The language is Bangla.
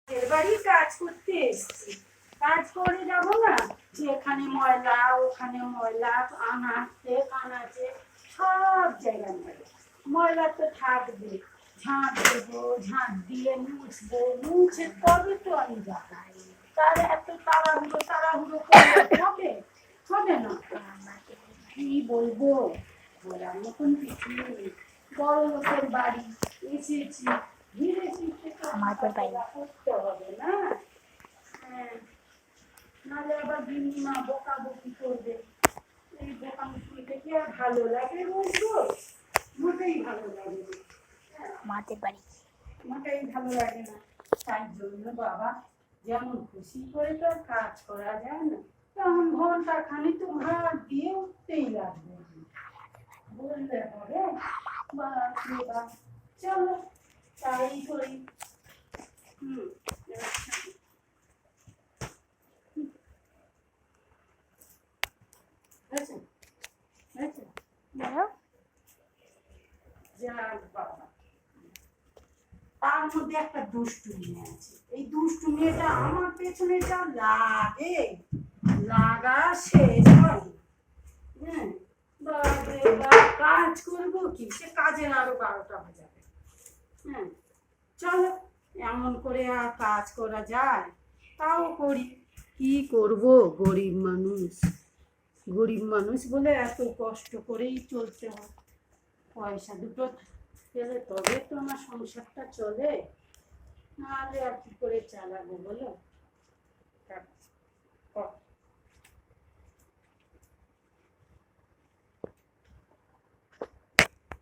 বাড়ি কাজ করতে এসছি, কাজ করে যাবো না যে এখানে ময়লা ওখানে ময়লা, আনাচে কানাচে সব জায়গায় ময়লা। ময়লা তো থাকবে, ঝাঁট দেবো, ঝাঁট দিয়ে মুছবো, মুছে তবে তো আমি যাবো। তার এত তাড়াহুড়ো করলে হবে? হবে না। কি বলবো, বলার মতন কিছু নেই। বড় লোকের বাড়ি এসেছি, ধীরে ধীরে করতে হবে না? হ্যাঁ, নাহলে আবার গিন্নিমা বকাবকি করবে। এই বকাবকিটা কি আর ভালো লাগে বলবো? মোটেই ভালো লাগে না। মাদের বাড়ি মোটেই ভালো লাগে না। তাই জন্য বাবা, যেমন খুশি করে তো আর কাজ করা যায় না, তেমন ঘন্টা খানি তো ভাত দিয়ে উঠতেই লাগবে। বললে হবে? বাপরে বাপ, চলো তাই করি। হয়েছে হয়েছে। যাক বাবা, তার মধ্যে একটা দুষ্টু মেয়ে আছে। এই দুষ্টু মেয়েটা আমার পেছনে যা লাগে, লাগা শেষ হয়। হ্যাঁ, বাপরে বাপ, কাজ করবো কি, সে কাজের আরো 12টা বাজাবে। হ্যাঁ, চলো এমন করে আর কাজ করা যায়? তাও করি, কি করব, গরিব মানুষ। গরিব মানুষ বলে এত কষ্ট করেই চলতে হয়। পয়সা দুটো পেলে তবে তো আমার সংসারটা চলে, নাহলে আর কি করে চালাবো বলো?